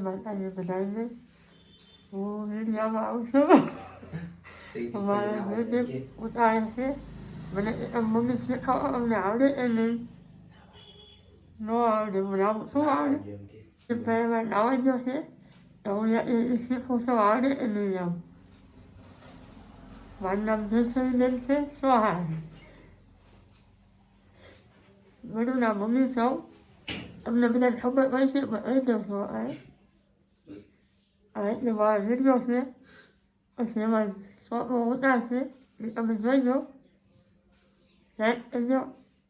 માતાજી બધાને હું મીડિયામાં આવું છું અમારા જે ઉતારે છે મને મમ્મી શીખવા અમને આવડે એ નહીં ન આવડે મને આવું શું આવડે પહેલાં આવડી જશે તો હું એ શીખું છું આવડે એ નહીં આમ મારું નામ જસવીબેન છે સોહાણી મારું નામ મમ્મી સૌ તમને બધાને ખબર હોય છે પણ એ જો છો એટલે મારા વિડીયો છે પછી એમાં છોકરો ઉતારશે એ તમે જોઈ લો લાઈક કરજો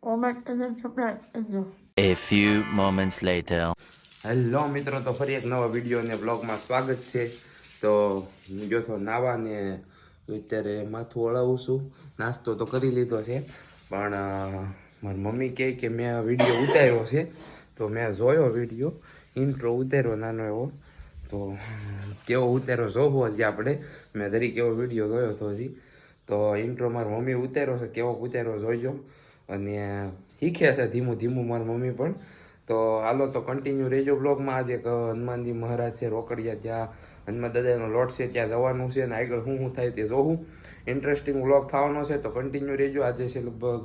કોમેન્ટ કરજો સબસ્ક્રાઈબ કરજો. A few moments later. Hello મિત્રો, તો ફરી એક નવા વિડીયો અને બ્લોગમાં સ્વાગત છે. તો હું જો તો નાવા ને અત્યારે માથું હળાવું છું. નાસ્તો તો કરી લીધો છે પણ મારી મમ્મી કહે કે મેં વિડીયો ઉતાર્યો છે તો મેં જોયો વિડીયો ઇન્ટ્રો ઉતાર્યો નાનો એવો. તો કેવો ઉતાર્યો જોવો હજી આપણે, મેં દરેક એવો વિડીયો જોયો હતો હજી. તો ઇન્ટ્રો મારી મમ્મી ઉતાર્યો છે, કેવો ઉતાર્યો જોઈજો અને શીખ્યા છે ધીમું ધીમું મારી મમ્મી પણ. તો હાલો તો કન્ટિન્યુ રહેજો બ્લોગમાં. આજે હનુમાનજી મહારાજ છે રોકડિયા, ત્યાં હનુમાન દાદાનો લોટ છે ત્યાં જવાનું છે અને આગળ શું થાય તે જોવું. ઇન્ટરેસ્ટિંગ વ્લોગ થવાનો છે તો કન્ટિન્યુ રહેજો. આજે છે લગભગ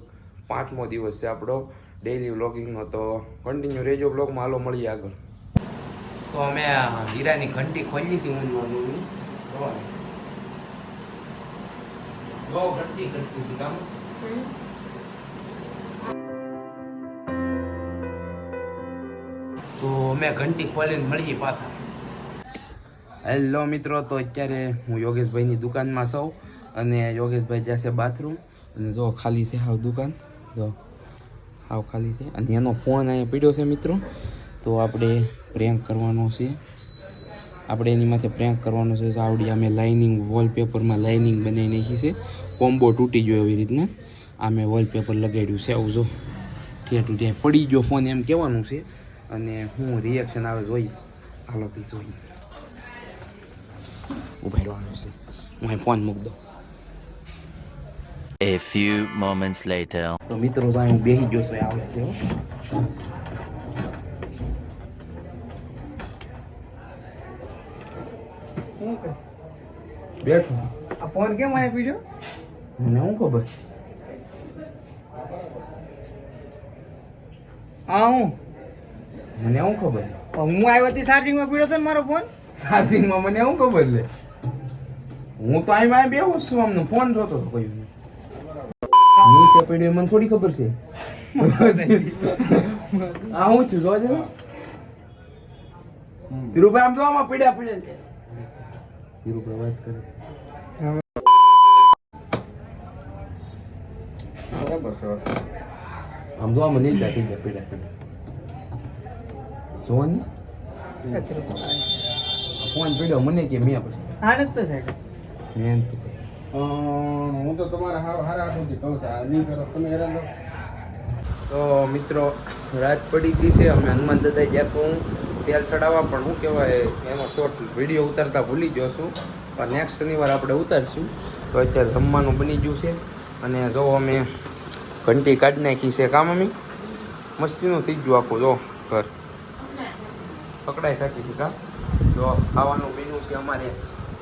5મો દિવસ છે આપણો ડેઈલી વ્લોગિંગનો, તો કન્ટિન્યુ રહેજો બ્લોગમાં. હાલો મળીએ આગળ. તો અમે હીરાની ઘંટી ખોલી હતી હું મમ્મી ઘંટી કરતી હતી કામ. તો મેં ઘંટી ખોલીને મળીએ પાછા. હેલો મિત્રો, તો અત્યારે હું યોગેશભાઈની દુકાનમાં છું અને યોગેશભાઈ જશે બાથરૂમ અને જો ખાલી છે હાવ દુકાન, જો હાવ ખાલી છે અને એનો ફોન અહીંયા પડ્યો છે મિત્રો. તો આપણે પ્રેન્ક કરવાનો છે, આપણે એની માથે પ્રેન્ક કરવાનો છે. આવડી અમે લાઇનિંગ વોલપેપરમાં લાઇનિંગ બનાવી નાખી છે, કોમ્બો તૂટી ગયો એવી રીતના આ મેં વોલપેપર લગાડ્યું છે. આવું જો ઠેઠું ત્યાં પડી ગયો ફોન એમ કહેવાનું છે અને હું રિએક્શન આવે જોઈ. હાલો તે જોઈ ઉભા રહેવાનું છે. હું ફોન મૂકી દઉં. A few moments later. તો મિત્રો તો હું બેસી ગયો છું, આવે છે બેઠો. આ ફોન કેમ આયા પીડ્યો? મને શું ખબર. હા હું મને શું ખબર. આવ્યો હતી ચાર્જિંગમાં પીડ્યો હતો ને મારો ફોન. ચાર્જિંગમાં મને શું ખબર લે. હું તો અહીં બેહું છું, આમનો ફોન જોતો હતો કોઈ નીચે પડ્યો મને થોડી ખબર છે. આ હું છું જોજે. ધીરુભાઈ આમ જો આમાં પડ્યા પડ્યા. ધીરુભાઈ વાત કરે બરાબર સર. આમ જો આમાં નીચે થઈ ગયા પડ્યા પડ્યા. જો ને ફોન પડ્યો મને કે મેં પછી આને જ તો સાહેબ મેં પછી હું તો તમારા હારા હાથોથી કહું છું, આ નહીં કરો તમે હેરાન થો. તો મિત્રો રાત પડી ગઈ છે. અમે હનુમાન દાદા ગયા તો હું તેલ ચડાવવા, પણ શું કહેવાય એનો શોર્ટ વિડીયો ઉતારતા ભૂલી ગયો છું, પણ નેક્સ્ટ શનિવાર આપણે ઉતારશું. તો અત્યારે જમવાનું બની ગયું છે અને જો અમે ઘંટી કાઢી નાખી છે. કામ મમ્મી મસ્તીનું થઈ ગયું આખું. જો ઘર પકડાઈ થતી હતી કા. જો ખાવાનું બન્યું છે અમારે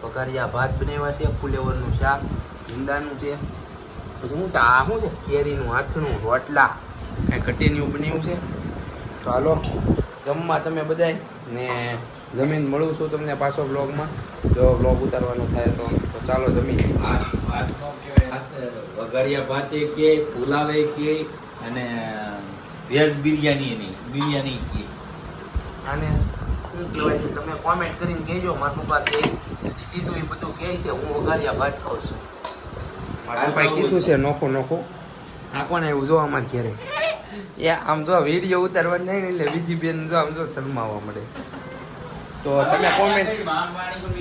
વઘારિયા ભાત બનાવ્યા છે, ફુલેવરનું શાક, ભીંડાનું છે, પછી શું છે આ શું છે કેરીનું હાથનું રોટલા, કાંઈ કટેનિયું બનાવ્યું છે. તો હાલો જમવા તમે બધાય ને જમીન મળું છું તમને પાછો બ્લોગમાં. જો બ્લોગ ઉતારવાનો થાય તો ચાલો જમીન. વઘારિયા ભાતે કે પુલાવે કે અને વેજ બિરયાની કે આને શું કહેવાય છે તમે કોમેન્ટ કરીને કહેજો. મારા પપ્પા કે કીધું એ બધું કહે છે, હું વઘારિયા ભાત ખાઉં છું. મારા પપ્પાએ કીધું છે નોખો નોખો. આ કોણ આવ્યું જો અમારે ઘરે. એ આમ જો વિડીયો ઉતારવા નહીં ને એટલે બીજી બેન જો આમ જો શરમાવા મળે. તો તમે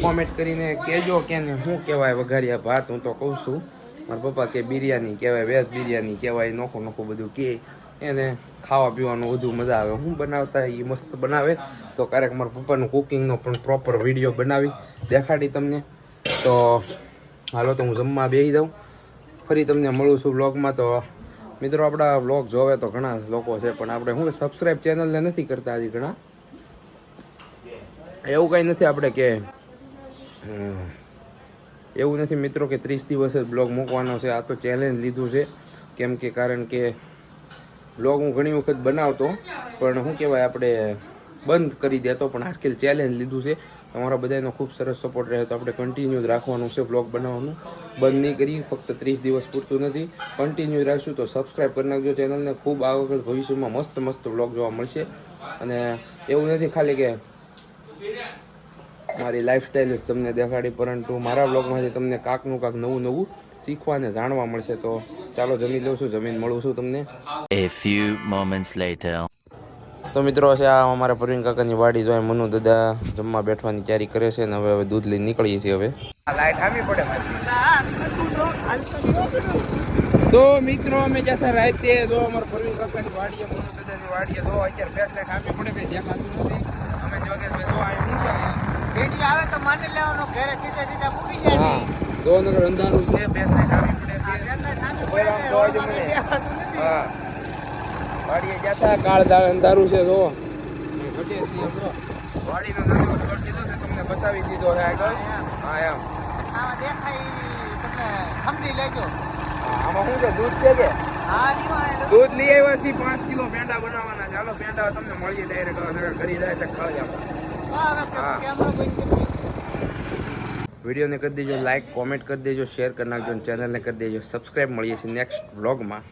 કોમેન્ટ કરીને કહેજો કે ને શું કહેવાય વઘારિયા ભાત. હું તો કહું છું મારા પપ્પા કે બિરયાની કહેવાય, વેજ બિરયાની કહેવાય, નોખું નોખું બધું કહે. એને ખાવા પીવાનું વધુ મજા આવે. હું બનાવતા એ મસ્ત બનાવે. તો ક્યારેક મારા પપ્પાનું કુકિંગનો પણ પ્રોપર વિડીયો બનાવી દેખાડી તમને. તો હાલો તો હું જમવા બેસી જાઉં, ફરી તમને મળું છું બ્લોગમાં. તો મિત્રો આપણા બ્લોગ જોવે તો ઘણા લોકો છે પણ આપણે શું સબસ્ક્રાઈબ ચેનલને નથી કરતા હજી ઘણા, એવું કંઈ નથી આપણે કે એવું નથી મિત્રો કે 30 દિવસ જ બ્લોગ મૂકવાનો છે. આ તો ચેલેન્જ લીધું છે. કેમ કે કારણ કે બ્લોગ હું ઘણી વખત બનાવતો પણ શું કહેવાય આપણે બંધ કરી દેતો, પણ આજકાલ ચેલેન્જ લીધું છે. તમારા બધાનો ખૂબ સરસ સપોર્ટ રહે તો આપણે કન્ટિન્યુ જ રાખવાનું છે બ્લોગ બનાવવાનું, બંધ નહીં કરી. ફક્ત 30 દિવસ પૂરતું નથી, કન્ટિન્યુ રાખશું. તો સબસ્ક્રાઈબ કરી નાખજો ચેનલને. ખૂબ આગળ ભવિષ્યમાં મસ્ત મસ્ત બ્લોગ જોવા મળશે. અને એવું નથી ખાલી કે મારી લાઈફસ્ટાઈલ જ તમને દેખાડી, પરંતુ મારા બ્લોગમાંથી તમને કાંકનું કાંક નવું નવું શીખવા અને જાણવા મળશે. તો ચાલો જમી લઉં છું, જમીન મળું છું તમને. A few moments later. તો મિત્રો છે આ અમારા પ્રવીણ કાકાની વાડી જો મનુ દાદા જમવા બેઠવાની તૈયારી કરે છે. અને હવે દૂધ લઈને નીકળીએ છીએ. હવે લાઈટ આમી પડે. તો મિત્રો અમે જતા રાતે જો અમારા પ્રવીણ કાકાની વાડીએ, મનુ દાદાની વાડીએ જો અત્યારે ફેસ લાઈટ આમી પડે, કઈ દેખાતું નથી. અમે જોગેશભાઈ જો અહીં શું છે, ભેડી આવે તો માની લેવાનો, ઘરે સીધા સીધા મૂકી જાય. હા જો નગર અંધારું છે, ફેસ લાઈટ આમી પડે છે. હા વાડીએ જતા કાળ દાળ અંધારું છે. જો વાડીનો નાનો શોટ લીધો છે, તમને બતાવી દીધો છે આગળ. હા એમ આમાં દેખાય તમે સમજી લેજો. આમાં શું છે, દૂધ છે કે હા રીમાં દૂધ લઈ આવ્યા છીએ. 5 કિલો પેંડા બનાવવાના. ચાલો પેંડા તમને મળીએ ડાયરેક્ટ ઘરે જાય તો ખાઈ આપણે. વિડીયોને કરી દેજો લાઈક, કોમેન્ટ કરી દેજો, શેર કરી નાખજો અને ચેનલને કરી દેજો સબસ્ક્રાઈબ. મળીએ છીએ નેક્સ્ટ વ્લોગમાં.